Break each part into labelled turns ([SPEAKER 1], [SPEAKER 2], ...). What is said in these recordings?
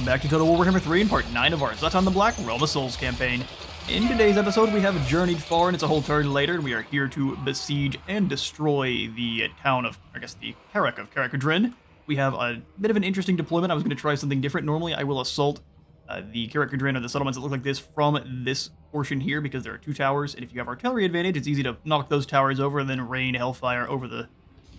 [SPEAKER 1] Welcome back to Total War Warhammer 3 in part 9 of our Zhatan the Black Realm of Souls campaign. In today's episode, we have journeyed far, and it's a whole turn later, and we are here to besiege and destroy the town of, the KARAK of KADRIN. We have a bit of an interesting deployment. I was going to try something different. Normally, I will assault the KADRIN or the settlements that look like this from this portion here, because there are two towers, and if you have artillery advantage, it's easy to knock those towers over and then rain hellfire over the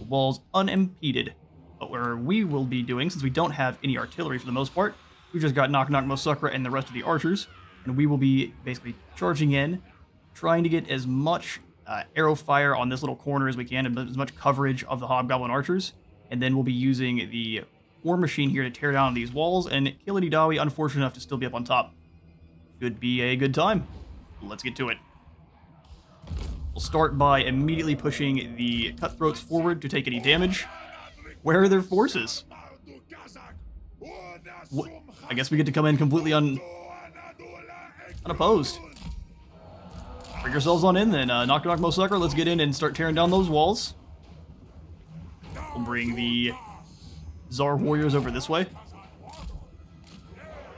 [SPEAKER 1] walls unimpeded. But where we will be doing, since we don't have any artillery for the most part, we've just got Knock Knock Mosukra and the rest of the archers, and we will be basically charging in, trying to get as much arrow fire on this little corner as we can, and as much coverage of the Hobgoblin archers, and then we'll be using the war machine here to tear down these walls, and Kilidi Dawi, unfortunate enough to still be up on top. Should be a good time. Let's get to it. We'll start by immediately pushing the cutthroats forward to take any damage. Where are their forces? What? I guess we get to come in completely unopposed. Bring yourselves on in then. Knock Knock Mosukra, let's get in and start tearing down those walls. We'll bring the Zharr warriors over this way.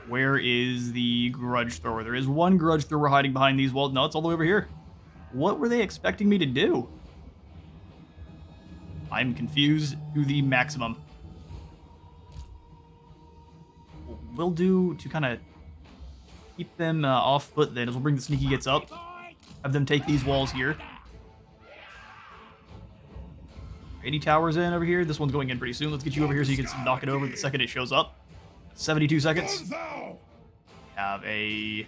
[SPEAKER 1] Where is the grudge thrower? There is one grudge thrower hiding behind these walls. No, it's all the way over here. What were they expecting me to do? I'm confused to the maximum. What we'll do to kind of keep them off foot then is we'll bring the Sneaky Gits up. Have them take these walls here. 80 towers in over here. This one's going in pretty soon. Let's get you over here so you can knock it over the second it shows up. 72 seconds. Have a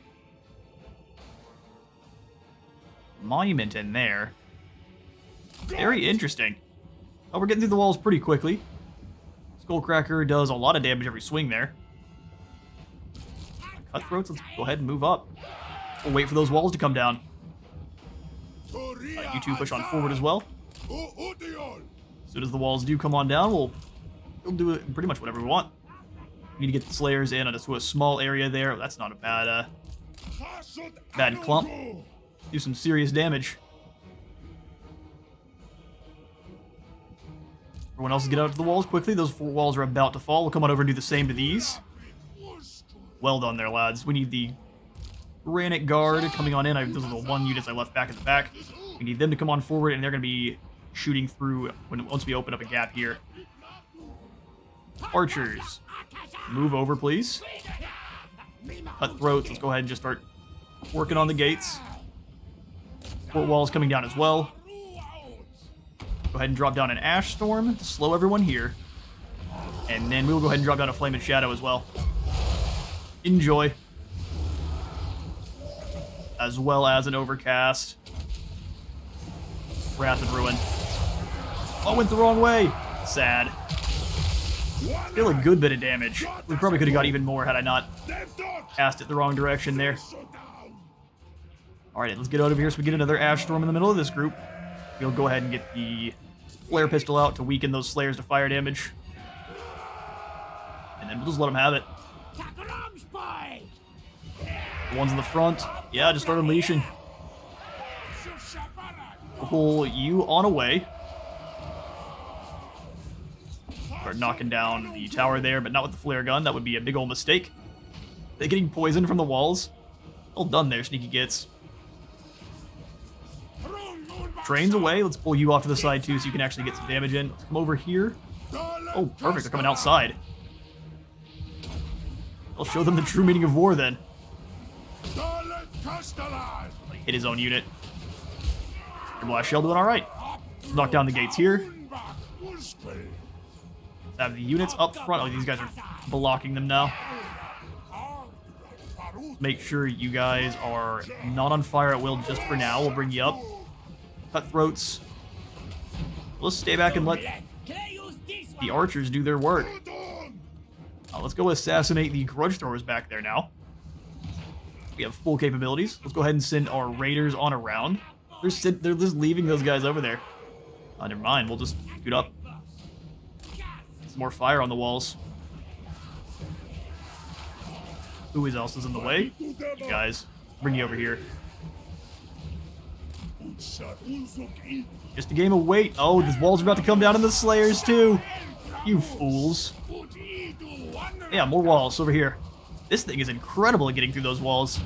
[SPEAKER 1] monument in there. Very interesting. Oh, we're getting through the walls pretty quickly. Skullcracker does a lot of damage every swing there. Cutthroats, let's go ahead and move up. We'll wait for those walls to come down. You two push on forward as well. As soon as the walls do come on down, we'll do it pretty much whatever we want. We need to get the Slayers in to a small area there. That's not a bad clump. Do some serious damage. Everyone else get out to the walls quickly. Those four walls are about to fall. We'll come on over and do the same to these. Well done there, lads. We need the Granite Guard coming on in. Those are the one units I left back at the back. We need them to come on forward, and they're going to be shooting through once we open up a gap here. Archers, move over, please. Cutthroats, let's go ahead and just start working on the gates. Fort walls coming down as well. Go ahead and drop down an Ash Storm to slow everyone here. And then we'll go ahead and drop down a Flame and Shadow as well. Enjoy. As well as an Overcast. Wrath and Ruin. Oh, went the wrong way. Sad. Still a good bit of damage. We probably could have got even more had I not cast it the wrong direction there. Alright, let's get out of here so we get another Ash Storm in the middle of this group. We'll go ahead and get the Flare Pistol out to weaken those Slayers to fire damage. And then we'll just let them have it. The ones in the front, yeah, just start unleashing. We'll pull you on away. Start knocking down the tower there, but not with the flare gun. That would be a big old mistake. They're getting poisoned from the walls. Well done there, Sneaky Gits. Trains away. Let's pull you off to the side too so you can actually get some damage in. Let's come over here. Oh, perfect. They're coming outside. I'll show them the true meaning of war then. Hit his own unit. Your Blast Shell doing alright. Knock down the gates here. Let's have the units up front. Oh, these guys are blocking them now. Make sure you guys are not on fire at will just for now. We'll bring you up. Cutthroats. Let's stay back and let the archers do their work. Let's go assassinate the grudge throwers back there now. We have full capabilities. Let's go ahead and send our raiders on around. They're just leaving those guys over there. Never mind. We'll just shoot up. Some more fire on the walls. Who else is in the way? You guys. Bring you over here. Just a game of wait. Oh, these walls are about to come down on the Slayers too. You fools. Yeah, more walls over here. This thing is incredible at getting through those walls.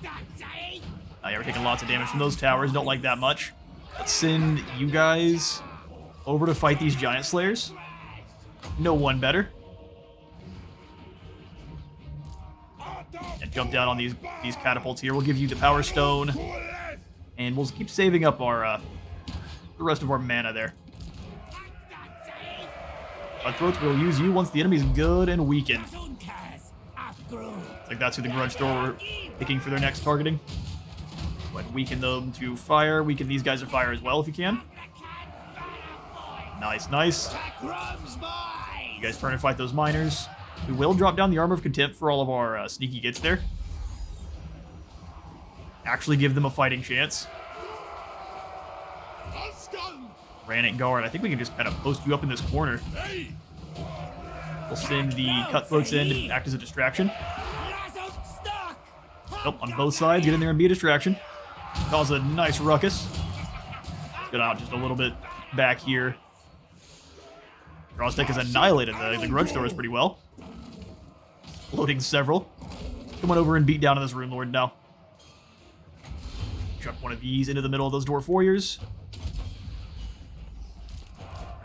[SPEAKER 1] Yeah, we're taking lots of damage from those towers. Don't like that much. Let's send you guys over to fight these giant slayers. No one better. And jump down on these catapults here. We'll give you the power stone, and we'll keep saving up our the rest of our mana there. Cutthroats will use you once the enemy's good and weakened. Like that's who the grudge thrower we're picking for their next targeting. But weaken them to fire. Weaken these guys to fire as well if you can. Nice, nice. You guys turn and fight those miners. We will drop down the Armor of Contempt for all of our sneaky gets there. Actually give them a fighting chance. Granite Guard. I think we can just kind of post you up in this corner. We'll send the Cutthroats in to act as a distraction. Nope, on both sides. Get in there and be a distraction. Cause a nice ruckus. Get out just a little bit back here. Drawstick has annihilated the grudge throwers pretty well. Loading several. Come on over and beat down on this Rune Lord now. Chuck one of these into the middle of those Dwarf Warriors.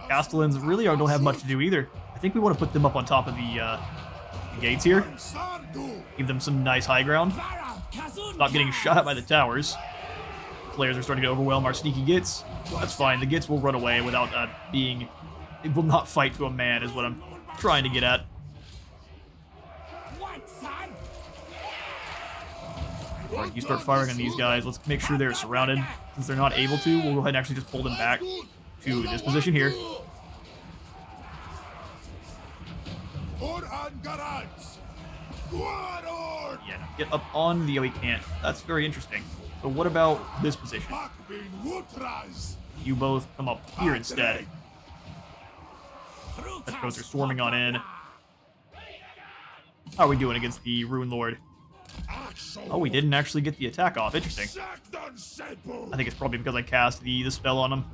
[SPEAKER 1] Castellans really don't have much to do either. I think we want to put them up on top of the gates here. Give them some nice high ground. Not getting shot by the towers. Players are starting to overwhelm our sneaky gits. That's fine. The gits will run away without being... It will not fight to a man is what I'm trying to get at. Alright, you start firing on these guys. Let's make sure they're surrounded. Since they're not able to, we'll go ahead and actually just pull them back to this position here. Yeah, get up on the... Oh, he can't. That's very interesting. So what about this position? You both come up here instead. Cutthroats are swarming on in. How are we doing against the Rune Lord? Oh, we didn't actually get the attack off. Interesting. I think it's probably because I cast the spell on him. Go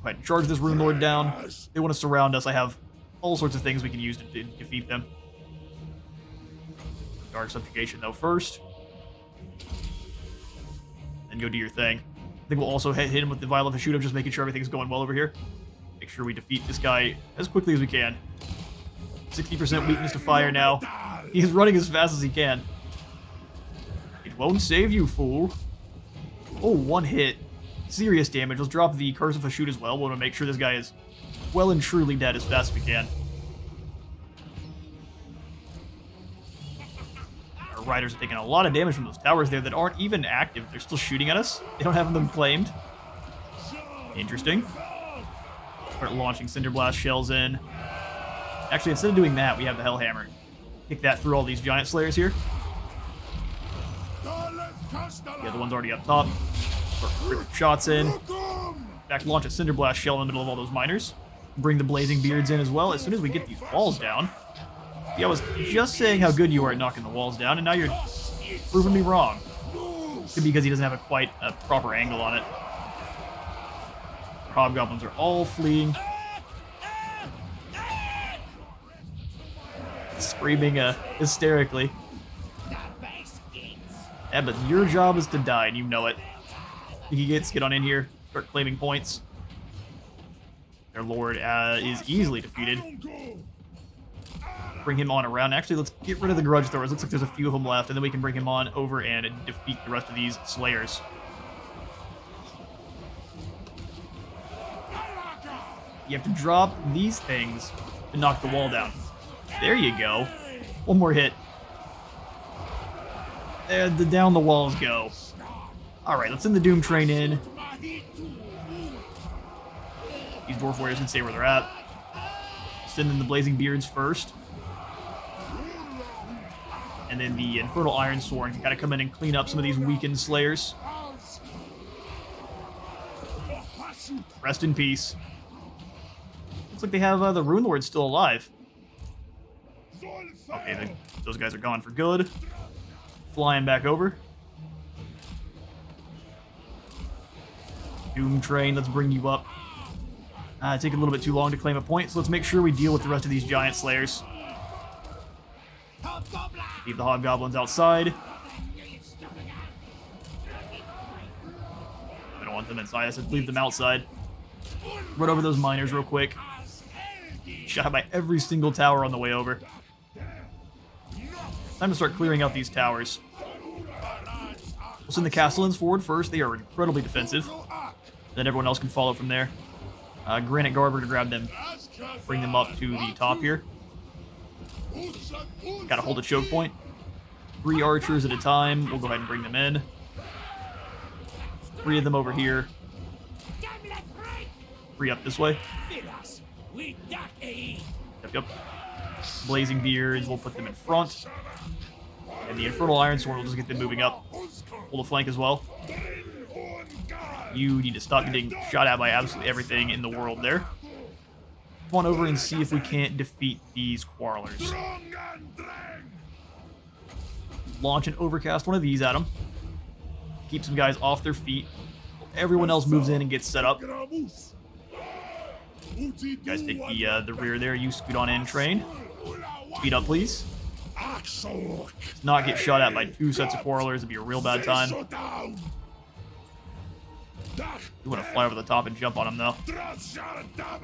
[SPEAKER 1] ahead and charge this Rune Lord down. They want to surround us. I have all sorts of things we can use to defeat them. Dark Subjugation, though, first. Then go do your thing. I think we'll also hit him with the Vial of Hashuda, just making sure everything's going well over here. Make sure we defeat this guy as quickly as we can. 60% weakness to fire now. He's running as fast as he can. It won't save you, fool. Oh, one hit. Serious damage. Let's drop the Curse of Hashuda as well. We want to make sure this guy is well and truly dead as fast as we can. Our riders are taking a lot of damage from those towers there that aren't even active. They're still shooting at us. They don't have them claimed. Interesting. Start launching Cinder Blast shells in. Actually, instead of doing that, we have the Hellhammer. Kick that through all these Giant Slayers here. Yeah, the one's already up top. Start shots in. Back launch a Cinder Blast shell in the middle of all those miners. Bring the Blazing Beards in as well as soon as we get these walls down. Yeah, I was just saying how good you are at knocking the walls down, and now you're proving me wrong. Could be because he doesn't have quite a proper angle on it. Hobgoblins are all fleeing. Screaming hysterically. Yeah, but your job is to die, and you know it. You get on in here, start claiming points. Their lord is easily defeated. Bring him on around. Actually, let's get rid of the grudge throwers. Looks like there's a few of them left, and then we can bring him on over and defeat the rest of these slayers. You have to drop these things to knock the wall down. There you go. One more hit. There, down the walls go. Alright, let's send the Doom Train in. These Dwarf Warriors can stay where they're at. Send in the Blazing Beards first. And then the Infernal Iron Sword can kind of come in and clean up some of these weakened Slayers. Rest in peace. Looks like they have the Rune Lord still alive. Okay, those guys are gone for good. Flying back over. Doom Train, let's bring you up. Take a little bit too long to claim a point, so let's make sure we deal with the rest of these Giant Slayers. Leave the hobgoblins outside. I don't want them inside. I said leave them outside. Run over those miners real quick. Shot by every single tower on the way over. Time to start clearing out these towers. We'll send the Castellans forward first. They are incredibly defensive. Then everyone else can follow from there. Granite Garber to grab them. Bring them up to the top here. Gotta hold a choke point. 3 archers at a time. We'll go ahead and bring them in. 3 of them over here. 3 up this way. Yep. Blazing Beards, we'll put them in front. And the Infernal Iron Sword will just get them moving up. Hold a flank as well. You need to stop getting shot at by absolutely everything in the world there. Come on over and see if we can't defeat these Quarrelers. Launch an Overcast one of these at them. Keep some guys off their feet. Everyone else moves in and gets set up. You guys take the rear there. You scoot on in, train. Speed up, please. Let's not get shot at by 2 sets of Quarrelers. It'd be a real bad time. We want to fly over the top and jump on them, though.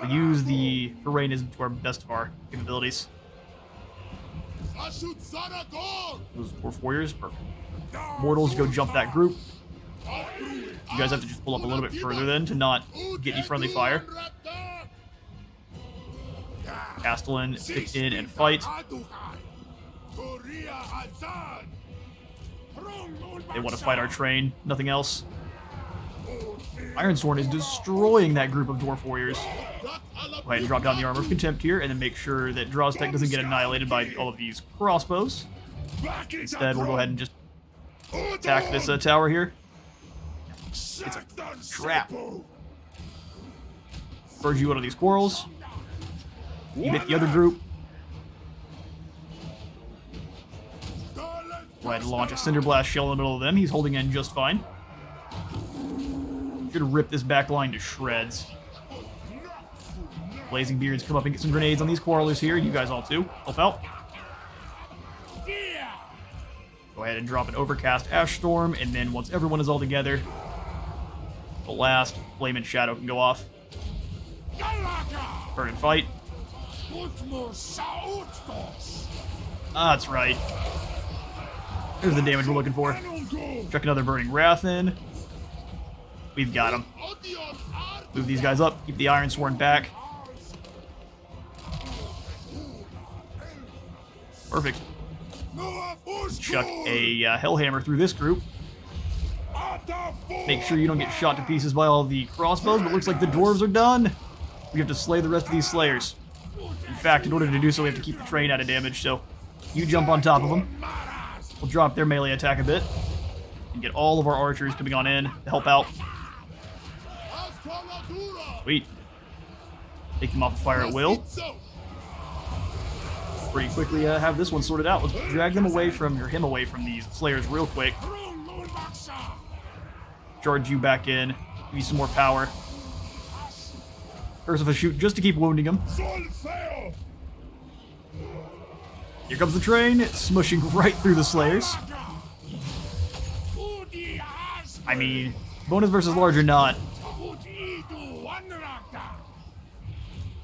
[SPEAKER 1] We use the terrain to our best of our capabilities. Those Dwarf Warriors, perfect. Mortals, go jump that group. You guys have to just pull up a little bit further then to not get any friendly fire. Castellan, stick in and fight. They want to fight our train, nothing else. Ironsworn is destroying that group of Dwarf Warriors. Go ahead and drop down the Armor of Contempt here, and then make sure that Draw's Tech doesn't get annihilated by all of these crossbows. Instead, we'll go ahead and just attack this tower here. It's a trap. Purge you out of these quarrels. You hit the other group. Go ahead and launch a Cinder Blast shell in the middle of them. He's holding in just fine. Gonna rip this back line to shreds. Blazing Beards, come up and get some grenades on these Quarrelers here. You guys all too. Help out. Go ahead and drop an Overcast Ash Storm, and then once everyone is all together, the last Flame and Shadow can go off. Burn and fight. That's right. There's the damage we're looking for. Chuck another Burning Wrath in. We've got him. Move these guys up. Keep the Ironsworn back. Perfect. Chuck a Hellhammer through this group. Make sure you don't get shot to pieces by all the crossbows, but it looks like the dwarves are done. We have to slay the rest of these slayers. In fact, in order to do so, we have to keep the train out of damage, so you jump on top of them. We'll drop their melee attack a bit and get all of our archers coming on in to help out. Sweet. Take them off the fire at will. Pretty quickly have this one sorted out. Let's drag them away from, or him away from these slayers real quick. Charge you back in. Give you some more power. Curse of a shoot just to keep wounding him. Here comes the train, smushing right through the slayers. I mean, bonus versus large or not.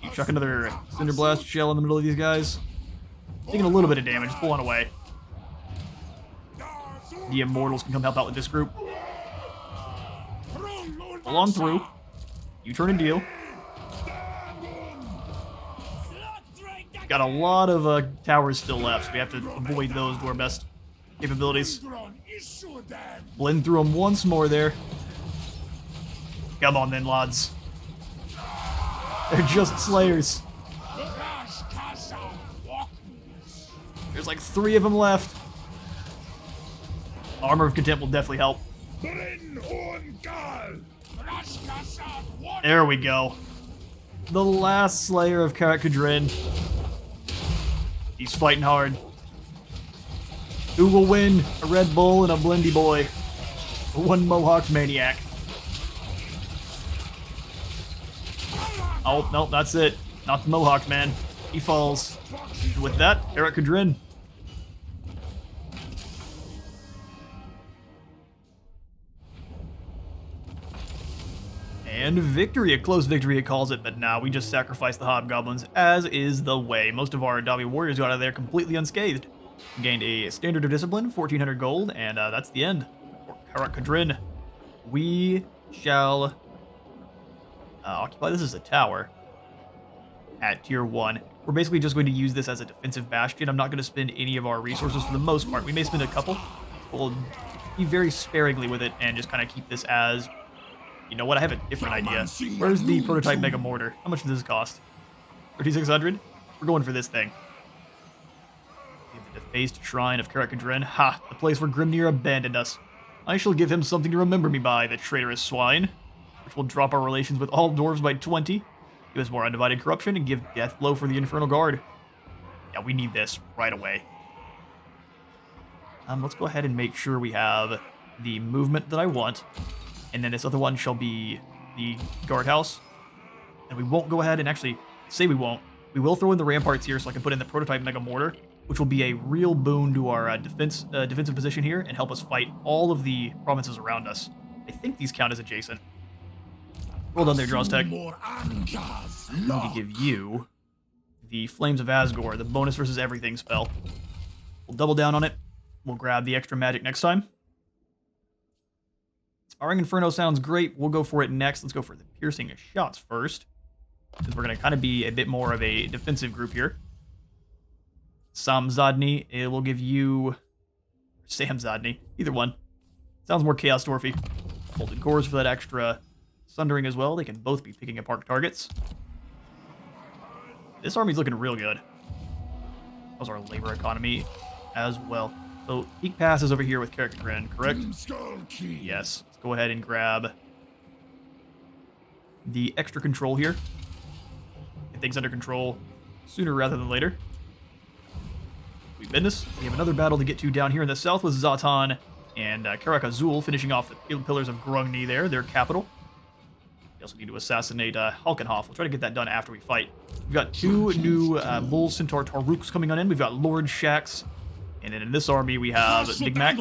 [SPEAKER 1] You chuck another Cinder Blast shell in the middle of these guys. Taking a little bit of damage, pulling away. The Immortals can come help out with this group. Pull on through. You turn and deal. Got a lot of towers still left, so we have to avoid those to our best capabilities. Blend through them once more there. Come on then, lads. They're just slayers. There's like 3 of them left. Armor of Contempt will definitely help. There we go. The last Slayer of KADRIN. He's fighting hard. Who will win? A Red Bull and a Blendy Boy. One Mohawk Maniac. Oh, nope, that's it. Not the Mohawk man. He falls. And with that, KARAK. And victory, a close victory it calls it, but now we just sacrificed the hobgoblins, as is the way. Most of our Davi warriors got out of there completely unscathed. Gained a standard of discipline, 1400 gold, and that's the end. For KADRIN, we shall occupy this as a tower at tier 1. We're basically just going to use this as a defensive bastion. I'm not going to spend any of our resources for the most part. We may spend a couple. We'll be very sparingly with it and just kind of keep this as... You know what? I have a different idea. Where's the prototype Mega Mortar? How much does this cost? 3,600? We're going for this thing. We have the defaced shrine of KARAK. Ha! The place where Grimnir abandoned us. I shall give him something to remember me by, the traitorous swine. Which will drop our relations with all dwarves by 20. Give us more undivided corruption and give death blow for the Infernal Guard. Yeah, we need this right away. Let's go ahead and make sure we have the movement that I want. And then this other one shall be the guardhouse. And we won't go ahead and actually say we won't. We will throw in the ramparts here so I can put in the prototype Mega Mortar, which will be a real boon to our defensive position here and help us fight all of the provinces around us. I think these count as adjacent. Well done there, Drawstech. I'm going to give you the Flames of Asgore, the bonus versus everything spell. We'll double down on it. We'll grab the extra magic next time. Sparring Inferno sounds great. We'll go for it next. Let's go for the piercing shots first, because we're going to kind of be a bit more of a defensive group here. Sam Zadni, it will give you... Sam Zadni, either one. Sounds more Chaos Dwarfy. Bolted Cores for that extra sundering as well. They can both be picking apart targets. This army's looking real good. How's our labor economy as well? So, Peak Pass is over here with KARAK, correct? Yes. Let's go ahead and grab the extra control here. Get things under control sooner rather than later. We business. We have another battle to get to down here in the south with Zhatan and KARAK Azul finishing off the Pillars of Grungni there, their capital. We also need to assassinate Halkenhof. We'll try to get that done after we fight. We've got 2 new Bull Centaur Taruks coming on in. We've got Lord Shax. And then in this army, we have Big Mac.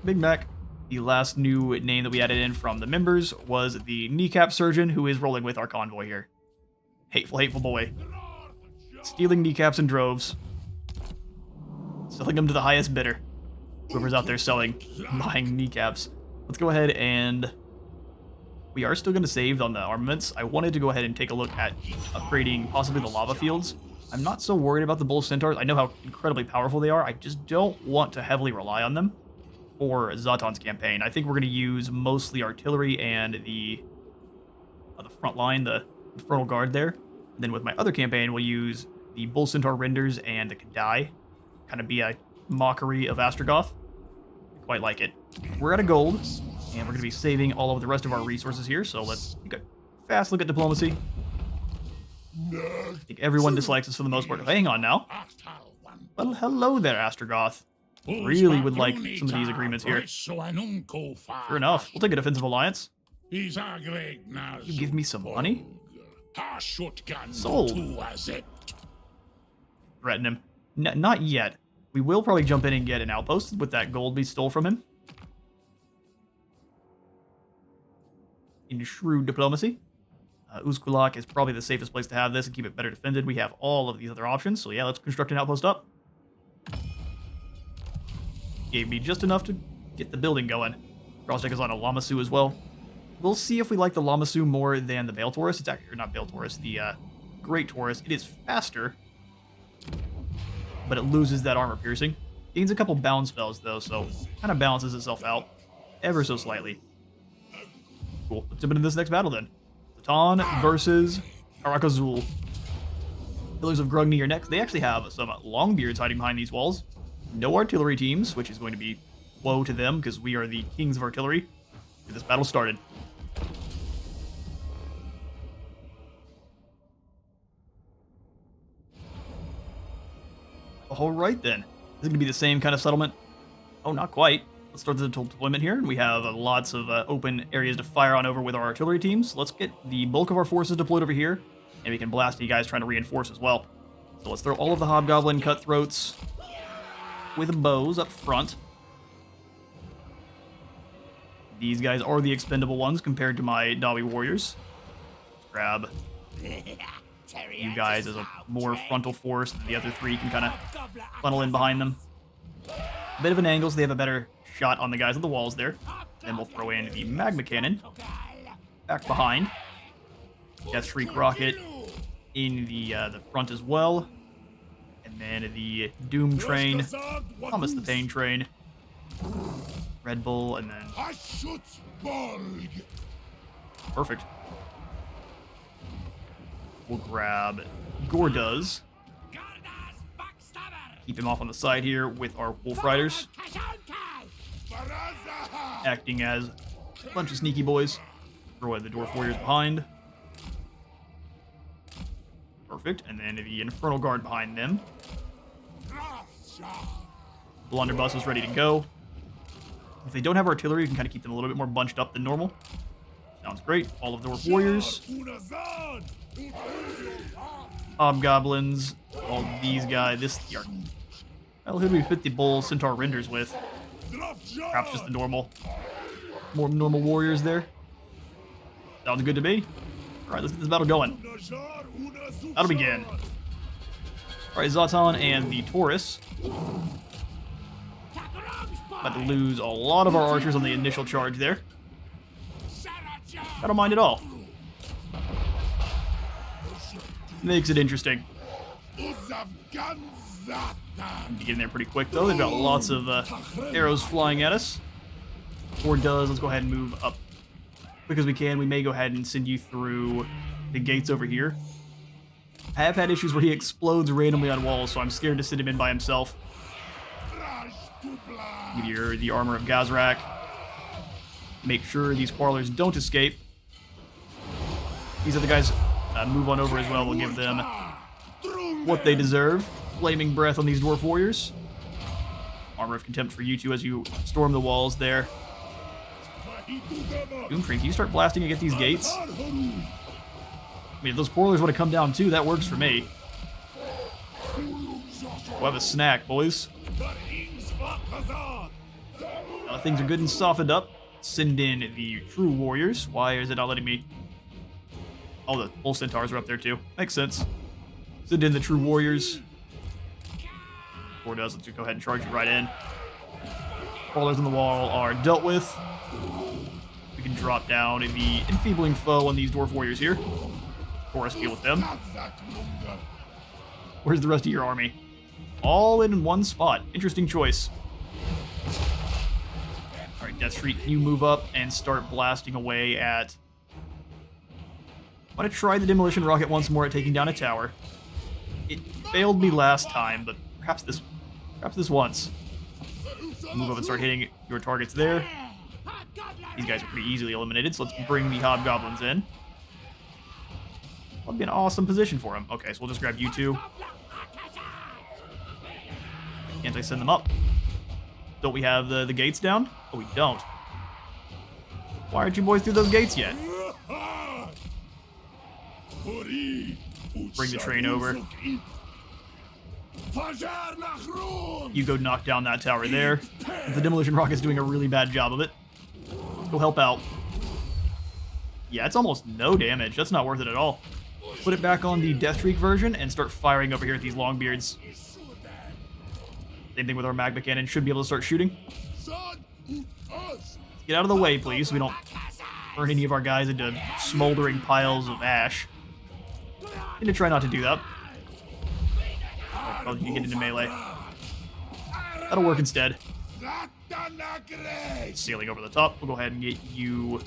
[SPEAKER 1] Big Mac. The last new name that we added in from the members was the Kneecap Surgeon, who is rolling with our convoy here. Hateful, hateful boy. Stealing kneecaps in droves. Selling them to the highest bidder. Whoever's out there buying kneecaps. Let's go ahead and... We are still going to save on the armaments. I wanted to go ahead and take a look at upgrading possibly the lava fields. I'm not so worried about the Bull Centaurs. I know how incredibly powerful they are. I just don't want to heavily rely on them for Zhatan's campaign. I think we're going to use mostly artillery and the front line, the Infernal Guard there. And then with my other campaign, we'll use the Bull Centaur Renders and the Kadai. Kind of be a mockery of Astrogoth. I quite like it. We're out of gold, and we're going to be saving all of the rest of our resources here. So let's take a fast look at diplomacy. I think everyone dislikes us for the most part. Hang on now. Well, hello there, Astrogoth. Really would like some of these agreements here. Sure enough. We'll take a defensive alliance. You give me some money? Sold. Threaten him. Not yet. We will probably jump in and get an outpost with that gold we stole from him. In shrewd diplomacy. Uzkulak is probably the safest place to have this and keep it better defended. We have all of these other options, so yeah, let's construct an outpost up. Gave me just enough to get the building going. Rostek is on a Lamasu as well. We'll see if we like the Lamasu more than the Bale Taurus. It's actually, or not Bale Taurus, the Great Taurus. It is faster, but it loses that armor piercing. Gains a couple bound spells though, so kind of balances itself out ever so slightly. Cool, let's jump into this next battle then. Zhatan versus KARAK Azul. Pillars of Grungni are next. They actually have some Longbeards hiding behind these walls. No artillery teams, which is going to be woe to them because we are the kings of artillery. Get this battle started. Alright then. Is it going to be the same kind of settlement? Oh, not quite. Let's start the deployment here. We have lots of open areas to fire on over with our artillery teams. Let's get the bulk of our forces deployed over here, and we can blast you guys trying to reinforce as well. So let's throw all of the Hobgoblin Cutthroats with bows up front. These guys are the expendable ones compared to my Dawi warriors. Grab you guys as a more frontal force. The other three can kind of funnel in behind them. A bit of an angle so they have a better shot on the guys on the walls there. Then we'll throw in the magma cannon back behind. Death Shriek rocket in the front as well. And then the Doom train, Thomas the Pain train, Red Bull, and then... Perfect. We'll grab Gorduz. Keep him off on the side here with our Wolf Riders. Acting as a bunch of sneaky boys. Throw the Dwarf Warriors behind. Perfect. And then the Infernal Guard behind them. Blunderbuss is ready to go. If they don't have artillery, you can kind of keep them a little bit more bunched up than normal. Sounds great. All of the Dwarf Warriors. Hobgoblins. All these guys. This here. Well, who do we fit the Bull Centaur Renders with? Perhaps just the more normal warriors there. Sounds good to me. Alright, let's get this battle going. That'll begin. Alright, Zhatan and the Taurus. About to lose a lot of our archers on the initial charge there. I don't mind at all. Makes it interesting. Need to get in there pretty quick, though. They've got lots of arrows flying at us. Or does. Let's go ahead and move up quick as we can. We may go ahead and send you through the gates over here. I have had issues where he explodes randomly on walls, so I'm scared to send him in by himself. Give you the armor of Gazrak. Make sure these Quarlers don't escape. These other guys move on over as well. We'll give them what they deserve. Flaming Breath on these Dwarf Warriors. Armor of Contempt for you two as you storm the walls there. Doomtree, can you start blasting against these gates? I mean, if those Quarlers want to come down too, that works for me. We'll have a snack, boys. Now things are good and softened up. Send in the True Warriors. Why is it not letting me... Oh, the Bull Centaurs are up there too. Makes sense. Send in the True Warriors. Or does, let's go ahead and charge you right in. Crawlers on the wall are dealt with. We can drop down in the enfeebling foe on these Dwarf Warriors here. Taurus, deal with them. Where's the rest of your army? All in one spot. Interesting choice. Alright, Death Shriek, can you move up and start blasting away at... I'm going to try the Demolition Rocket once more at taking down a tower. It failed me last time, but perhaps this once. Move up and start hitting your targets there. These guys are pretty easily eliminated, so let's bring the Hobgoblins in. That'll be an awesome position for him. Okay, so we'll just grab you two. Can't I send them up? Don't we have the gates down? Oh, we don't. Why aren't you boys through those gates yet? Bring the train over. You go knock down that tower there. The Demolition Rocket's doing a really bad job of it. Go help out. Yeah, it's almost no damage. That's not worth it at all. Put it back on the Death Shriek version and start firing over here at these Longbeards. Same thing with our Magma Cannon. Should be able to start shooting. Get out of the way, please, so we don't turn any of our guys into smoldering piles of ash. Need to try not to do that. Oh, you can get into melee. That'll work instead. Sailing over the top. We'll go ahead and get you...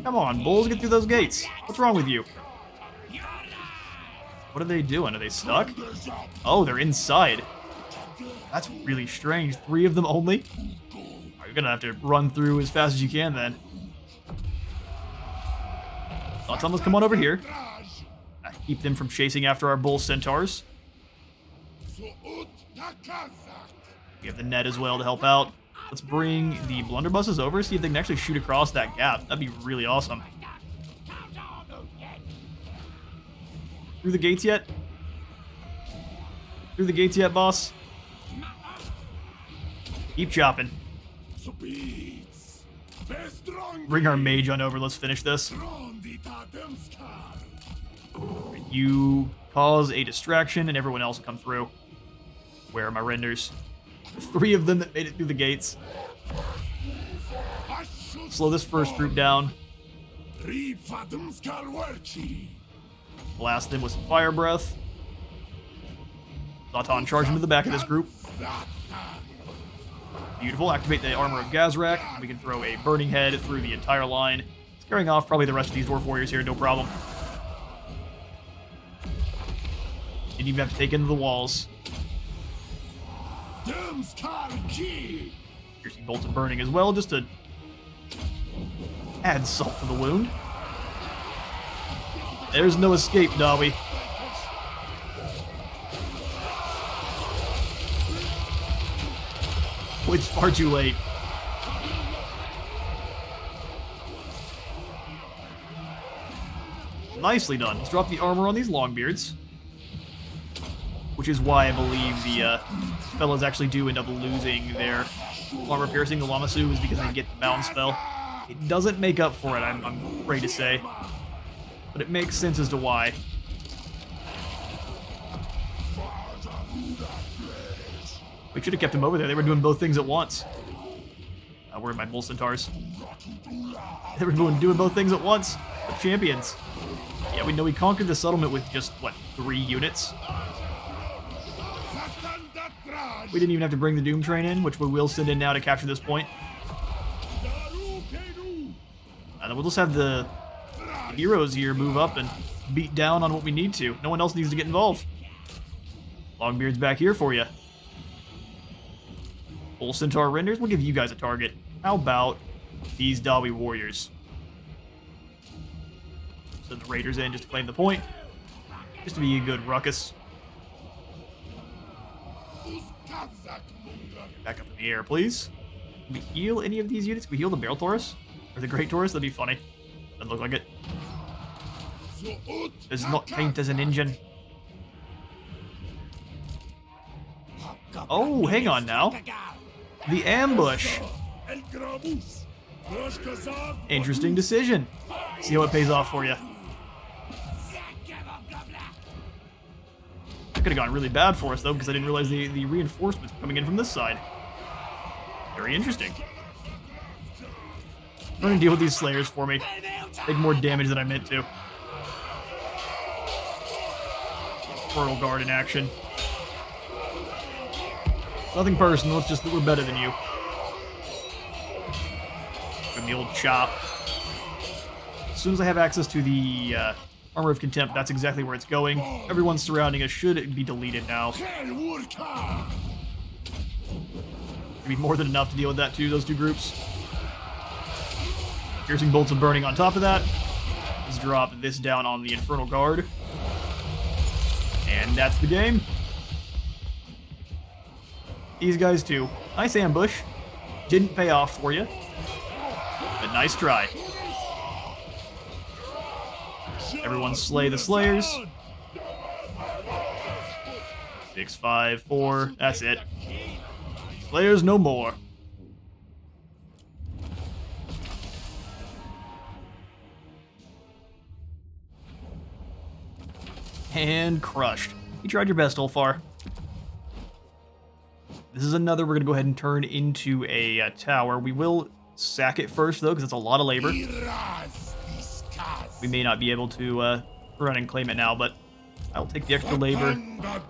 [SPEAKER 1] Come on, bulls, get through those gates. What's wrong with you? What are they doing? Are they stuck? Oh, they're inside. That's really strange. 3 of them only? Oh, you're gonna have to run through as fast as you can then. Let's almost come on over here. Keep them from chasing after our bull centaurs. We have the net as well to help out. Let's bring the blunderbusses over, see if they can actually shoot across that gap. That'd be really awesome. Through the gates yet? Through the gates yet, boss? Keep chopping. Bring our mage on over. Let's finish this. You cause a distraction, and everyone else will come through. Where are my renders? 3 of them that made it through the gates. Slow this first group down. Blast them with some fire breath. Zhatan charge into the back of this group. Beautiful. Activate the armor of Gazrak. We can throw a burning head through the entire line, scaring off probably the rest of these dwarf warriors here, no problem. Didn't even have to take into the walls. Piercing bolts of burning as well, just to add salt to the wound. There's no escape, Dawi. It's far too late. Nicely done. Let's drop the armor on these Longbeards. Which is why I believe the fellas actually do end up losing their armor piercing. The Lamasu is because they get the bound spell. It doesn't make up for it, I'm afraid to say. But it makes sense as to why. We should have kept them over there. They were doing both things at once. Where are my Bull Centaurs? They were doing both things at once. The champions. Yeah, we know we conquered the settlement with just, what, 3 units? We didn't even have to bring the Doom Train in, which we will send in now to capture this point. And then we'll just have the heroes here move up and beat down on what we need to. No one else needs to get involved. Longbeard's back here for you. Bull Centaur renders, we'll give you guys a target. How about these Dawi warriors? Send the raiders in just to claim the point. Just to be a good ruckus. Back up in the air, please. Can we heal any of these units? Can we heal the Barrel Taurus? Or the Great Taurus? That'd be funny. Doesn't look like it. Does not count as an engine. Oh, hang on now. The ambush. Interesting decision. See how it pays off for you. That could have gone really bad for us, though, because I didn't realize the reinforcements were coming in from this side. Very interesting. I'm going to deal with these Slayers for me. Take more damage than I meant to. Portal Guard in action. Nothing personal, it's just that we're better than you. Give me the old chop. As soon as I have access to the Armor of Contempt, that's exactly where it's going. Everyone surrounding us should be deleted now. Should be more than enough to deal with that too, those 2 groups. Piercing bolts of burning on top of that. Let's drop this down on the Infernal Guard. And that's the game. These guys too. Nice ambush. Didn't pay off for you. But nice try. Everyone slay the Slayers. 6, 5, 4. That's it. Slayers no more. And crushed. You tried your best, Ulfar. This is another we're going to go ahead and turn into a tower. We will sack it first, though, because it's a lot of labor. We may not be able to run and claim it now, but I'll take the extra labor.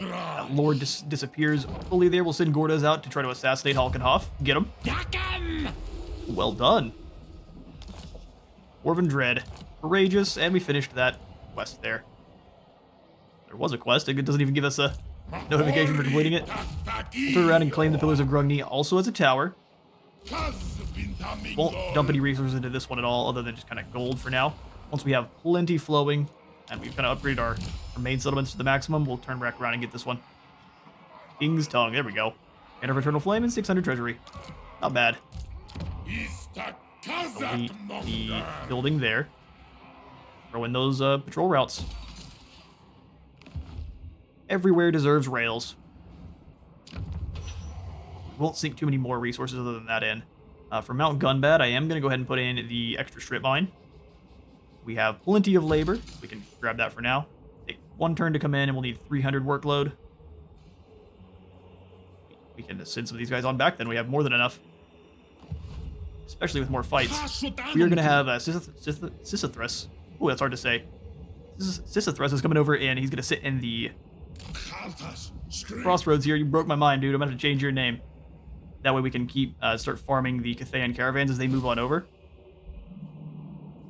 [SPEAKER 1] That Lord disappears fully there. We'll send Gordas out to try to assassinate Halkenhoff. Get him. Well done. Dwarven Dread. Courageous, and we finished that quest there. There was a quest. It doesn't even give us a notification for completing it. We'll turn around and claim the Pillars of Grungni also as a tower. Won't dump any resources into this one at all, other than just kind of gold for now. Once we have plenty flowing, and we've kind of upgraded our main settlements to the maximum, we'll turn back around and get this one. King's Tongue, there we go. And of Eternal Flame and 600 treasury. Not bad. Delete the building there. Throw in those patrol routes. Everywhere deserves rails. We won't sink too many more resources other than that in. For Mount Gunbad, I am going to go ahead and put in the extra strip mine. We have plenty of labor. We can grab that for now. Take 1 turn to come in, and we'll need 300 workload. We can send some of these guys on back, then we have more than enough. Especially with more fights. We are going to have Sisythus. Oh, that's hard to say. Sisythus is coming over, and he's going to sit in the crossroads here. You broke my mind, dude. I'm going to have to change your name. That way we can start farming the Cathayan caravans as they move on over.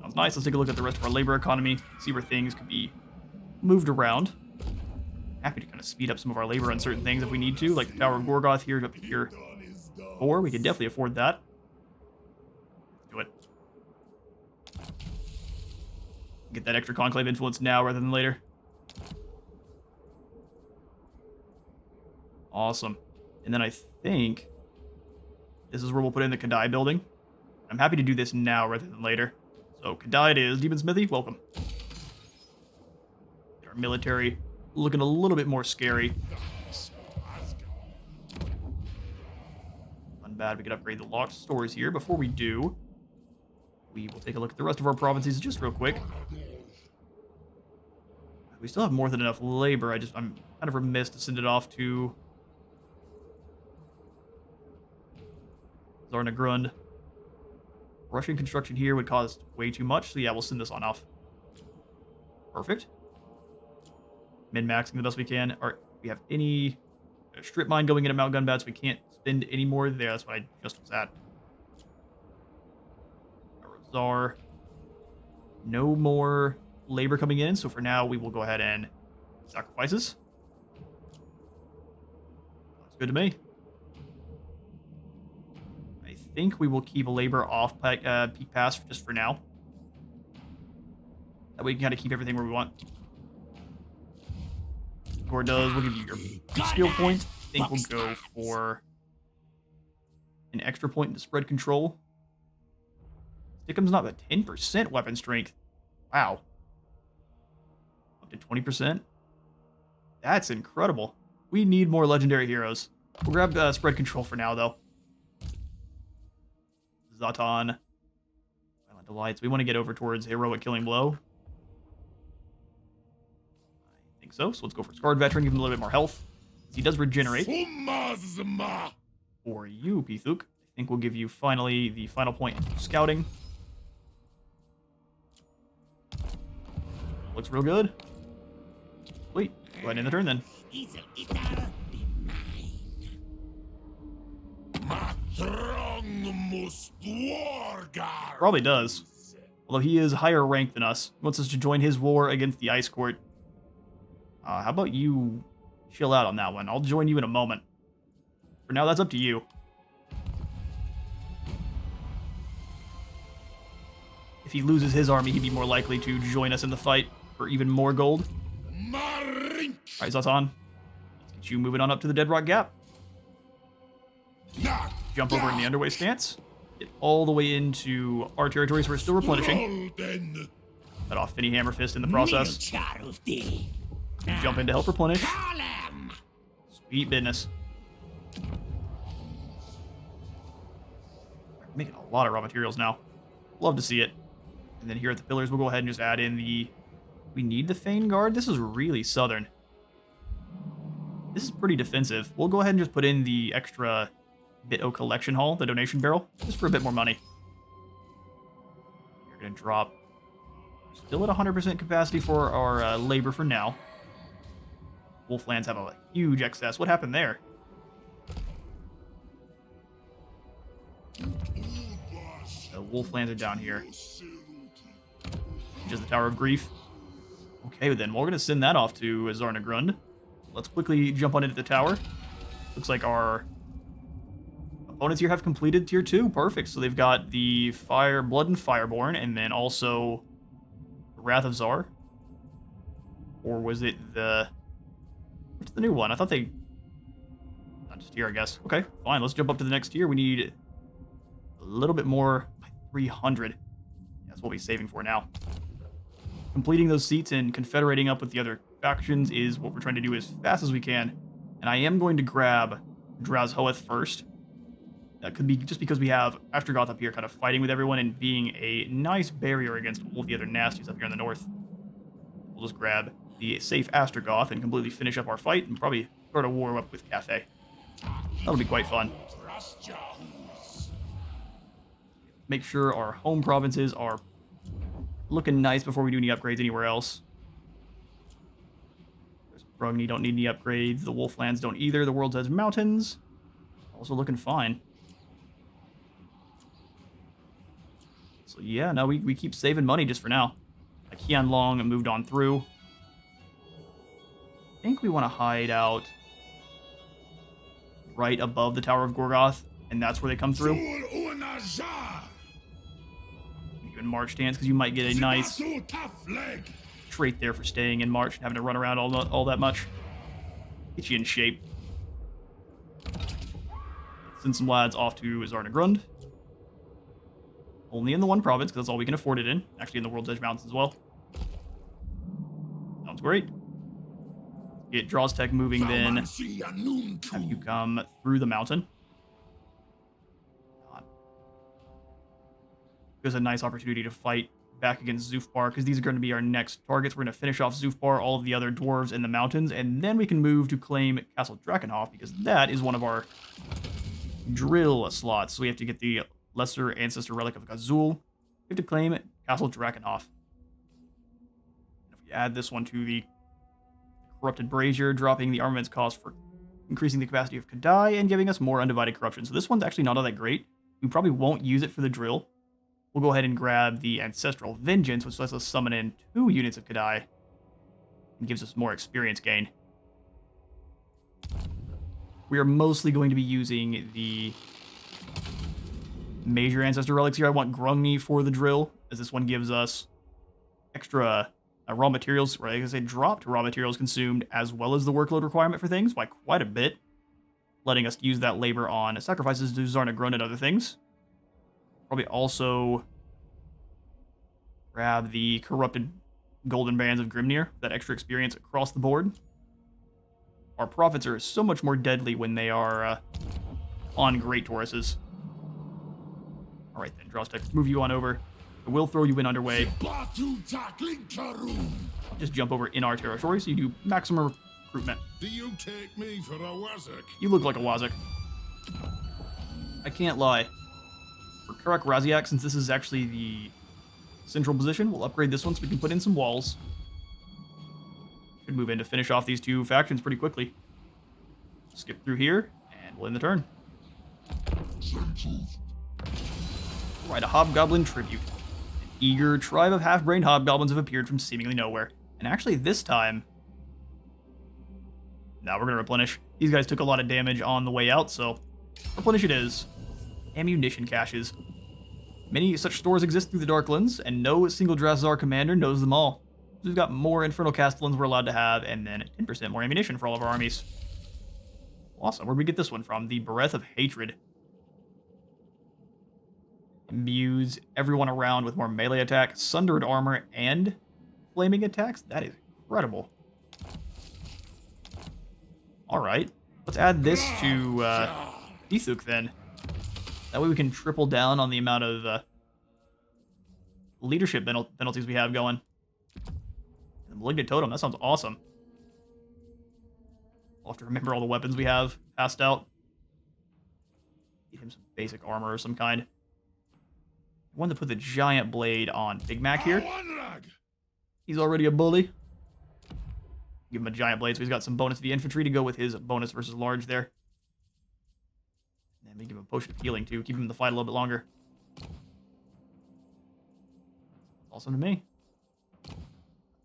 [SPEAKER 1] Sounds nice. Let's take a look at the rest of our labor economy, see where things could be moved around. Happy to kind of speed up some of our labor on certain things if we need to, like the Tower of Gorgoth here up to tier 4. We could definitely afford that. Do it. Get that extra conclave influence now rather than later. Awesome. And then I think this is where we'll put in the Kadai building. I'm happy to do this now rather than later. So Kadai it is. Demon Smithy, welcome. Our military looking a little bit more scary. Unbad, we could upgrade the locked stores here. Before we do, we will take a look at the rest of our provinces just real quick. We still have more than enough labor. I'm kind of remiss to send it off to Zharr-Naggrund. Rushing construction here would cost way too much, so yeah, we'll send this on off. Perfect. Min-maxing the best we can. All right, we have any strip mine going into Mount Gunbad, so we can't spend any more there. That's what I just was at. Zharr. No more labor coming in, so for now we will go ahead and sacrifices. Looks good to me. I think we will keep labor off Peak Pass just for now. That way we can kind of keep everything where we want. Gore does. We'll give you your skill point. I think we'll go for an extra point to spread control. Stickham's not but 10% weapon strength. Wow. Up to 20%. That's incredible. We need more legendary heroes. We'll grab spread control for now, though. Zhatan. Violent Delights. We want to get over towards Heroic Killing Blow. I think so. So let's go for Scarred Veteran. Give him a little bit more health. He does regenerate. For you, Pithuk. I think we'll give you finally the final point in scouting. Looks real good. Sweet. Go ahead and end the turn then. Probably does. Although he is higher ranked than us. He wants us to join his war against the Ice Court. How about you chill out on that one? I'll join you in a moment. For now, that's up to you. If he loses his army, he'd be more likely to join us in the fight for even more gold. Alright, Zhatan. Let's get you moving on up to the Dead Rock Gap. Jump over in the underway stance. Get all the way into our territory, so we're still replenishing. Cut off Finny Hammerfist in the process. Jump in to help replenish. Sweet business. We're making a lot of raw materials now. Love to see it. And then here at the pillars, we'll go ahead and just add in the... We need the Fane Guard? This is really southern. This is pretty defensive. We'll go ahead and just put in the extra Bit-O Collection Hall, the donation barrel, just for a bit more money. We're going to drop... Still at 100% capacity for our labor for now. Wolflands have a huge excess. What happened there? The Wolflands are down here. Which is the Tower of Grief. Okay, then we're going to send that off to Zharr-Naggrund. Let's quickly jump on into the tower. Looks like our opponents here have completed tier 2. Perfect. So they've got the Blood and Fireborn, and then also the Wrath of Zharr. Or was it the... What's the new one? I thought they... Not just here, I guess. Okay, fine. Let's jump up to the next tier. We need a little bit more. 300. That's what we'll be saving for now. Completing those seats and confederating up with the other factions is what we're trying to do as fast as we can. And I am going to grab Draz-Hoeth first. That could be just because we have Astrogoth up here kind of fighting with everyone and being a nice barrier against all the other nasties up here in the north. We'll just grab the safe Astrogoth and completely finish up our fight and probably start a war up with Cathay. That'll be quite fun. Make sure our home provinces are looking nice before we do any upgrades anywhere else. Brugny don't need any upgrades. The Wolflands don't either. The World's Edge Mountains also looking fine. So yeah, no, we keep saving money just for now. Like Qianlong moved on through. I think we want to hide out right above the Tower of Gorgoth, and that's where they come through. In March stance, because you might get a nice trait there for staying in March and having to run around all that much. Get you in shape. Send some lads off to Zharr-Naggrund. Only in the one province, because that's all we can afford it in. Actually, in the World's Edge Mountains as well. Sounds great. Get Draws Tech moving then. Have you come through the mountain. There's a nice opportunity to fight back against Zufbar, because these are going to be our next targets. We're going to finish off Zufbar, all of the other dwarves in the mountains, and then we can move to claim Castle Drakenhof, because that is one of our drill slots. So we have to get the Lesser Ancestor Relic of Gazul. We have to claim Castle Drakenhof. If we add this one to the Corrupted Brazier, dropping the armaments cost for increasing the capacity of Kadai and giving us more Undivided Corruption. So this one's actually not all that great. We probably won't use it for the drill. We'll go ahead and grab the Ancestral Vengeance, which lets us summon in 2 units of Kadai and gives us more experience gain. We are mostly going to be using the major Ancestor Relics here. I want Grungni for the drill, as this one gives us extra raw materials, right? Like I say, dropped raw materials consumed, as well as the workload requirement for things by quite a bit, letting us use that labor on sacrifices to Zharr-Naggrund and other things. Probably also grab the Corrupted Golden Bands of Grimnir, that extra experience across the board. Our profits are so much more deadly when they are on Great Tauruses. Alright then, Draws Tech, move you on over. I will throw you in underway. Just jump over in our territory so you do maximum recruitment.
[SPEAKER 2] Do you take me for a Wazak?
[SPEAKER 1] You look like a Wazak. I can't lie. For KARAK Raziak, since this is actually the central position, we'll upgrade this one so we can put in some walls. Should move in to finish off these 2 factions pretty quickly. Skip through here, and we'll end the turn. Right, a Hobgoblin Tribute. An eager tribe of half-brained hobgoblins have appeared from seemingly nowhere. And actually, this time... Now we're going to replenish. These guys took a lot of damage on the way out, so replenish it is. Ammunition caches. Many such stores exist through the Darklands, and no single Drazhar commander knows them all. So we've got more Infernal Castellans we're allowed to have, and then 10% more ammunition for all of our armies. Awesome. Where'd we get this one from? The Breath of Hatred. Imbues everyone around with more melee attack, sundered armor, and flaming attacks? That is incredible. Alright. Let's add this to Ithuk then. That way we can triple down on the amount of leadership penalties we have going. The Malignant Totem, that sounds awesome. I'll have to remember all the weapons we have passed out. Get him some basic armor of some kind. I wanted to put the Giant Blade on Big Mac here. He's already a bully. Give him a Giant Blade so he's got some bonus to the infantry to go with his bonus versus large there. And we give him a potion of healing too. Keep him in the fight a little bit longer. Awesome to me.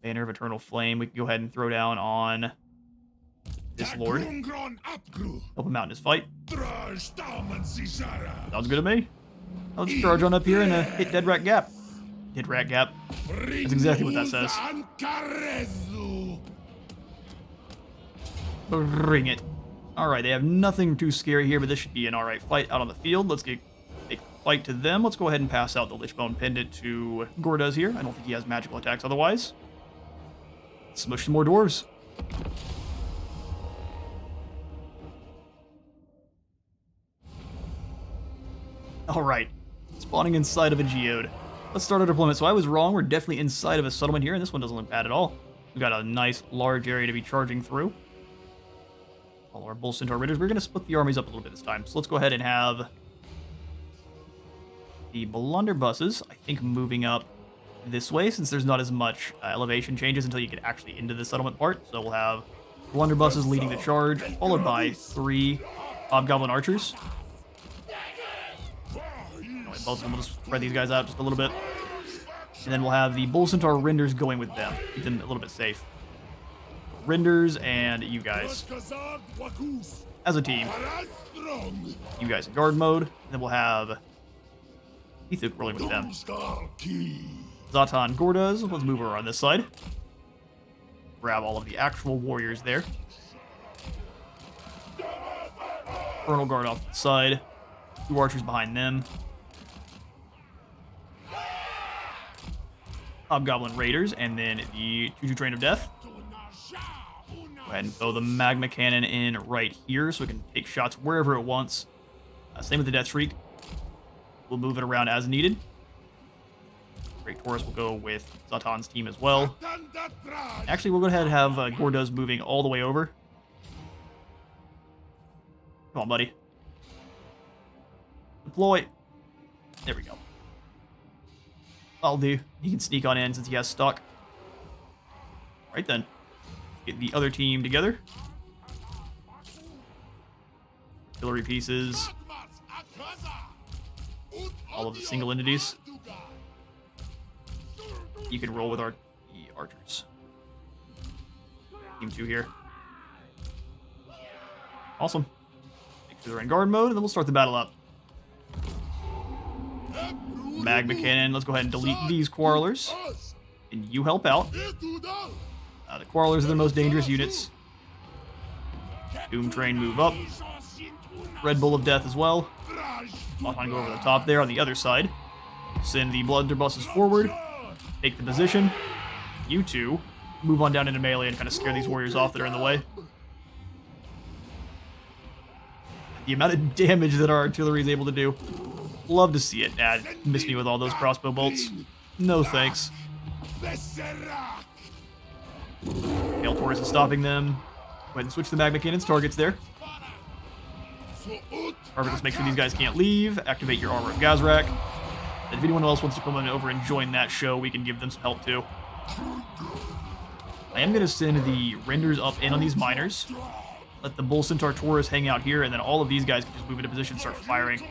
[SPEAKER 1] Banner of Eternal Flame. We can go ahead and throw down on this lord. Help him out in his fight. Sounds good to me. Let's charge on up here and hit Dead Rat Gap. Dead Rat Gap. That's exactly what that says. Bring it. Alright, they have nothing too scary here, but this should be an alright fight out on the field. Let's get a fight to them. Let's go ahead and pass out the Lichbone Pendant to Gordoz here. I don't think he has magical attacks otherwise. Smush some more dwarves. Alright, spawning inside of a geode. Let's start our deployment. So I was wrong, we're definitely inside of a settlement here, and this one doesn't look bad at all. We've got a nice large area to be charging through. All our Bull Centaur Raiders. We're going to split the armies up a little bit this time. So let's go ahead and have the blunderbusses, I think, moving up this way, since there's not as much elevation changes until you get actually into the settlement part. So we'll have blunderbusses leading the charge, followed by 3 hobgoblin archers. Both of them will just spread these guys out just a little bit. And then we'll have the Bull Centaur Renders going with them. Keep them a little bit safe. Renders and you guys as a team. You guys in guard mode. And then we'll have Ethuk rolling with them. Zhatan Gordas. Let's move over on this side. Grab all of the actual warriors there. Infernal Guard off to the side. 2 archers behind them. Hobgoblin Raiders, and then the Choo-Choo Train of Death. Go ahead and throw the Magma Cannon in right here so it can take shots wherever it wants. Same with the Death Shriek. We'll move it around as needed. Great Taurus will go with Zhatan's team as well. Actually, we'll go ahead and have Gordas moving all the way over. Come on, buddy. Deploy. There we go. I'll do. He can sneak on in since he has stock. Right then. Get the other team together. Artillery pieces. All of the single entities. You can roll with the archers. Team 2 here. Awesome. Make sure they're in guard mode, and then we'll start the battle up. Magma Cannon. Let's go ahead and delete these Quarrelers. And you help out. The Quarrelers are the most dangerous units. Doom Train move up. Red Bull of Death as well. Zhatan go over the top there on the other side. Send the blunderbusses forward. Take the position. You 2 move on down into melee and kind of scare these warriors off that are in the way. The amount of damage that our artillery is able to do. Love to see it. Miss me with all those crossbow bolts. No thanks. Hail Taurus is stopping them. Go ahead and switch the Magma Cannon's targets there. Perfect, let's make sure these guys can't leave. Activate your Armor of Gazrak. And if anyone else wants to come on over and join that show, we can give them some help too. I am going to send the Renders up in on these miners. Let the Bull Centaur Taurus hang out here, and then all of these guys can just move into position and start firing.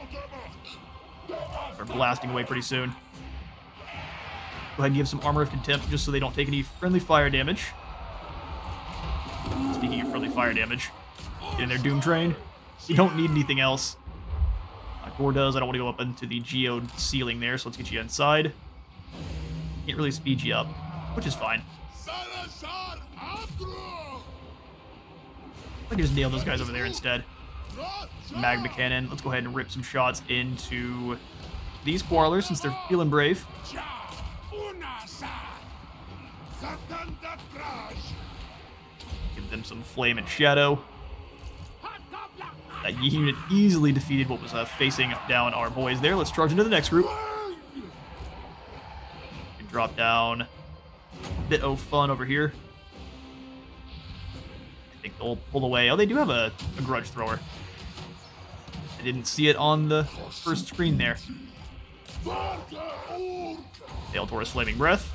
[SPEAKER 1] Start blasting away pretty soon. Go ahead and give some Armor of Contempt just so they don't take any friendly fire damage. Speaking of friendly fire damage, get in their Doom Train. You don't need anything else. Gordas, I don't want to go up into the geode ceiling there, so let's get you inside. Can't really speed you up, which is fine. I can just nail those guys over there instead. Magma Cannon. Let's go ahead and rip some shots into these Quarrelers since they're feeling brave. Give them some Flame and Shadow. That unit easily defeated what was facing down our boys there. Let's charge into the next group. Can drop down a bit of fun over here. I think they'll pull away. Oh, they do have a grudge thrower. I didn't see it on the first screen there. Hail Taurus Flaming Breath.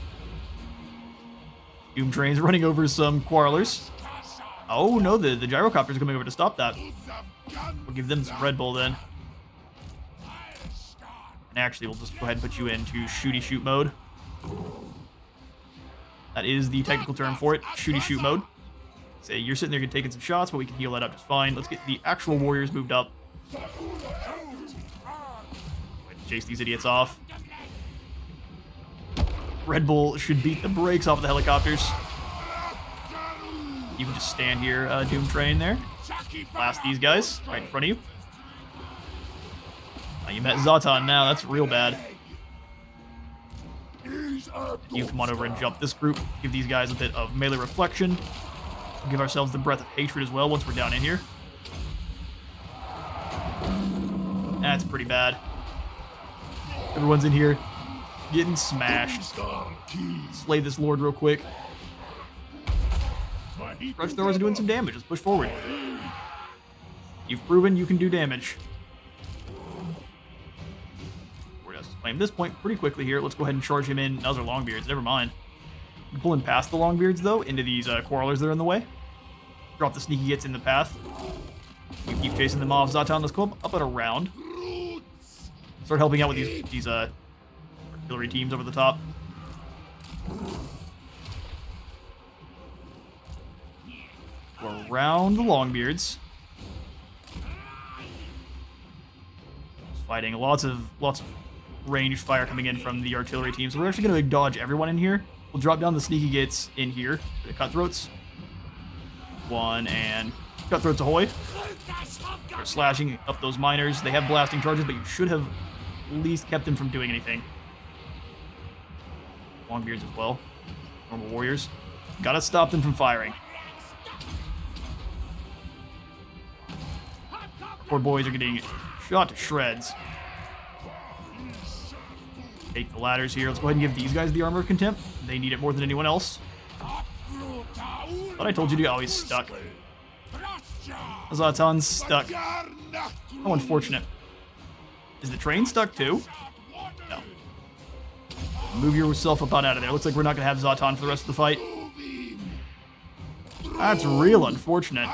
[SPEAKER 1] Doom Train's running over some Quarrelers. Oh no, the gyrocopter's coming over to stop that. We'll give them some Red Bull then. And actually, we'll just go ahead and put you into shooty shoot mode. That is the technical term for it, shooty shoot mode. Say you're sitting there taking some shots, but we can heal that up just fine. Let's get the actual warriors moved up. Chase these idiots off. Red Bull should beat the brakes off of the helicopters. You can just stand here, Doom Train there. Blast these guys right in front of you. You met Zhatan now, that's real bad. You come on over and jump this group. Give these guys a bit of melee reflection. Give ourselves the Breath of Hatred as well once we're down in here. That's pretty bad. Everyone's in here getting smashed. Slay this lord real quick. Rush throwers are doing some damage. Let's push forward. You've proven you can do damage. We're going to claim this point pretty quickly here. Let's go ahead and charge him in. Those are Longbeards. Never mind. Pulling past the Longbeards, though, into these Quarrelers that are in the way. Drop the Sneaky Gits in the path. You keep chasing them off. Zhatan, let's go up and around. Start helping out with these artillery teams over the top. Go around the Longbeards. Fighting lots of ranged fire coming in from the artillery team. So we're actually going to dodge everyone in here. We'll drop down the Sneaky Gits in here. The Cutthroats. One, and Cutthroats ahoy. They're slashing up those miners. They have blasting charges, but you should have at least kept them from doing anything. Longbeards as well. Normal warriors. Gotta stop them from firing. Poor boys are getting shot to shreds. Take the ladders here. Let's go ahead and give these guys the Armor of Contempt. They need it more than anyone else. But I told you to. Oh, he's stuck. Zhatan's stuck. How unfortunate. Is the train stuck too? No. Move yourself up on out of there. Looks like we're not going to have Zhatan for the rest of the fight. That's real unfortunate.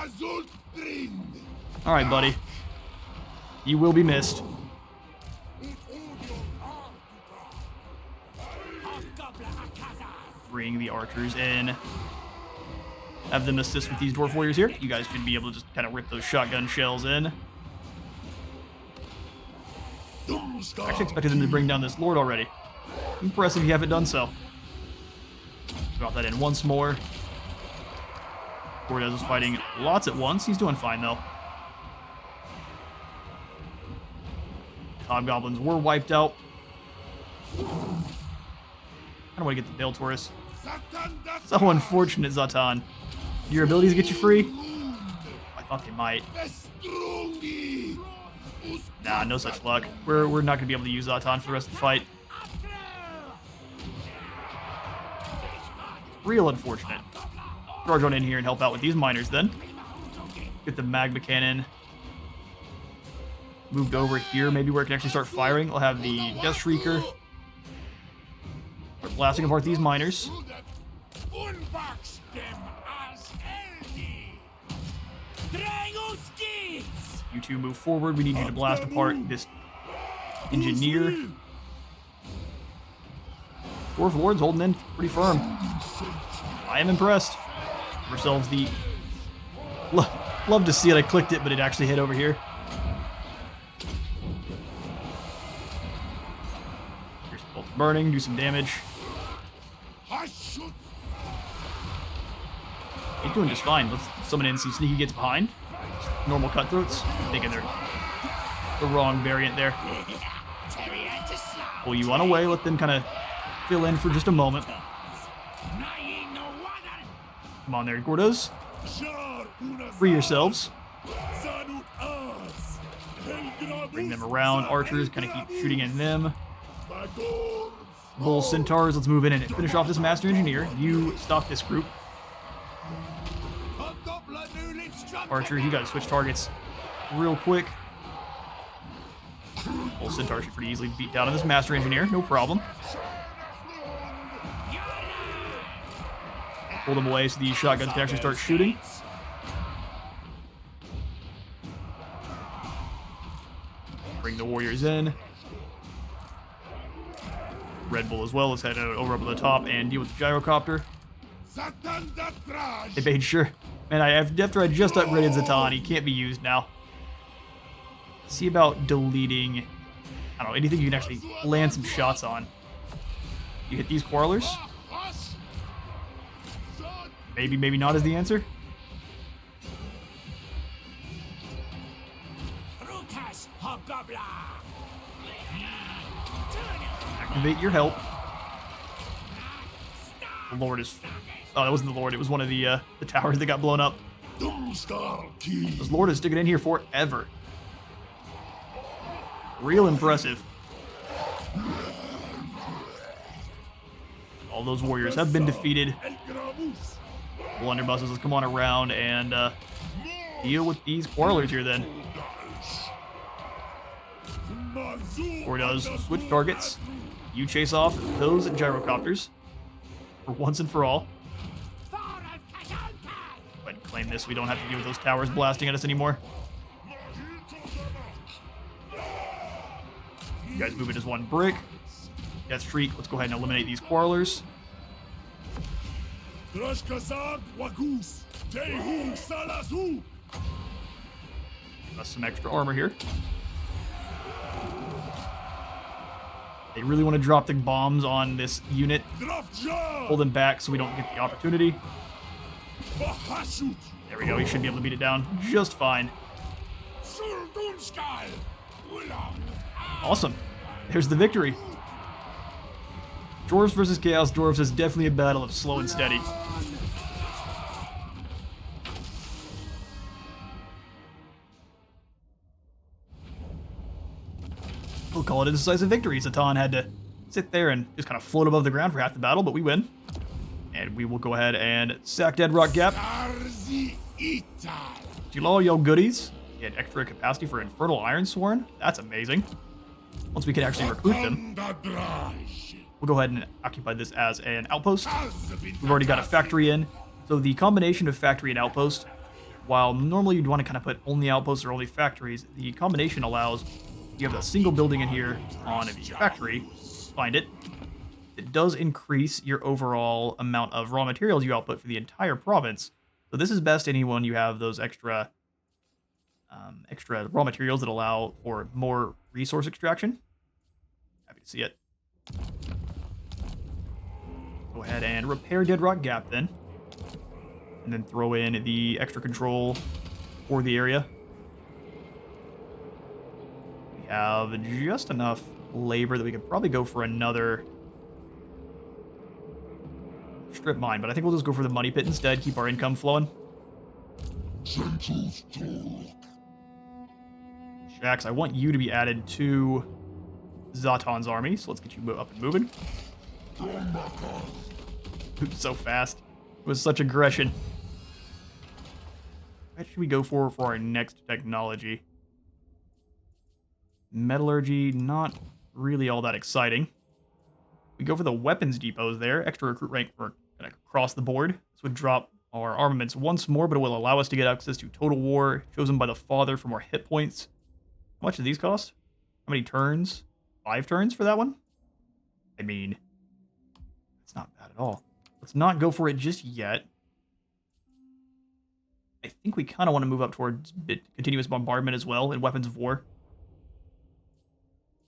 [SPEAKER 1] Alright, buddy. You will be missed. Bring the archers in. Have them assist with these dwarf warriors here. You guys should be able to just kind of rip those shotgun shells in. I actually expected them to bring down this lord already. Impressive you haven't done so. Drop that in once more. Cortez is fighting lots at once. He's doing fine, though. Hobgoblins were wiped out. I don't want to get the Bale Taurus. So unfortunate, Zhatan. Your abilities get you free? I thought they might. Nah, no such luck. We're not going to be able to use Zhatan for the rest of the fight. Real unfortunate. Charge on in here and help out with these miners then. Get the magma cannon moved over here, maybe where it can actually start firing. I'll have the Death Shrieker. Start blasting apart these miners. You two move forward. We need you to blast apart this engineer. Dwarf Lord's holding in pretty firm. I am impressed. Give ourselves the... Love to see it. I clicked it, but it actually hit over here. Here's both burning. Do some damage. He's doing just fine. Let's summon in some Sneaky Gits behind. Normal Cutthroats. I'm thinking they're the wrong variant there. Pull you on away. Let them kind of fill in for just a moment. Come on there, Gordos. Free yourselves. Bring them around. Archers kind of keep shooting at them. Bull Centaurs, let's move in and finish off this Master Engineer. You stop this group. Archers, you gotta switch targets real quick. Bull Centaur should pretty easily beat down on this Master Engineer, no problem. Pull them away so these shotguns can actually start shooting. Bring the warriors in. Red Bull as well. Let's head over up to the top and deal with the gyrocopter. They made sure. Man, after I just upgraded Zhatan, he can't be used now. See about deleting, I don't know, anything you can actually land some shots on. You hit these Quarrelers. Maybe, maybe not is the answer. Activate your help. The Lord is... Oh, that wasn't the Lord. It was one of the towers that got blown up. This Lord is sticking in here forever. Real impressive. All those warriors have been defeated. Blunderbusses, let's come on around and deal with these quarrelers here then. Or does switch targets. You chase off those gyrocopters for once and for all. Go ahead and claim this. We don't have to deal with those towers blasting at us anymore. You guys move it as one brick. Death Streak, let's go ahead and eliminate these quarrelers. Got some extra armor here. They really want to drop the bombs on this unit. Pull them back so we don't get the opportunity. There we go, he should be able to beat it down just fine. Awesome. There's the victory. Dwarves versus Chaos Dwarfs is definitely a battle of slow and steady. We'll call it a decisive victory. Zhatan had to sit there and just kind of float above the ground for half the battle, but we win. And we will go ahead and sack Dead Rock Gap. Hello, yo goodies. Get extra capacity for Infernal Ironsworn. That's amazing. Once we can actually recruit them, we'll go ahead and occupy this as an outpost. We've already got a factory in. So the combination of factory and outpost, while normally you'd want to kind of put only outposts or only factories, the combination allows you have a single building in here on a factory. Find it. It does increase your overall amount of raw materials you output for the entire province. So this is best anyone you have those extra raw materials that allow for more resource extraction. Happy to see it. Go ahead and repair Dead Rock Gap then. And then throw in the extra control for the area. We have just enough labor that we could probably go for another strip mine, but I think we'll just go for the money pit instead, keep our income flowing. Shax, I want you to be added to Zhatan's army, so let's get you up and moving. So fast. It was such aggression. What should we go for our next technology? Metallurgy, not really all that exciting. We go for the weapons depots there. Extra recruit rank for across the board. This would drop our armaments once more, but it will allow us to get access to Total War, chosen by the Father for more hit points. How much do these cost? How many turns? 5 turns for that one? I mean, it's not bad at all. Let's not go for it just yet. I think we kind of want to move up towards continuous bombardment as well, and weapons of war.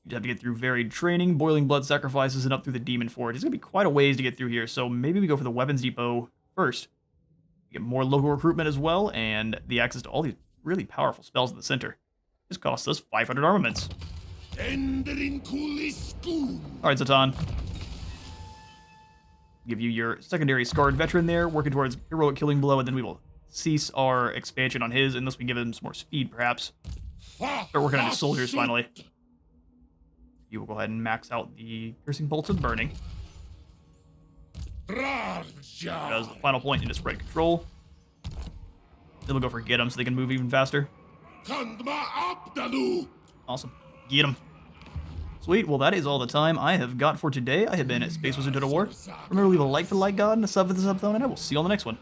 [SPEAKER 1] You'd have to get through varied training, boiling blood sacrifices, and up through the demon forge. It's going to be quite a ways to get through here, so maybe we go for the weapons depot first. Get more local recruitment as well, and the access to all these really powerful spells in the center. This costs us 500 armaments. Alright, Zhatan. Give you your secondary scarred veteran there, working towards heroic killing blow, and then we will cease our expansion on his unless we give him some more speed, perhaps. Start working on his soldiers, finally. You will go ahead and max out the piercing bolts of burning. Does the final point into spread control. Then we'll go for get them so they can move even faster. Awesome. Get them. Sweet. Well, that is all the time I have got for today. I have been at Space Wizard Total War. Remember to leave a like for the like god and a sub for the sub thumb, and I will see you on the next one.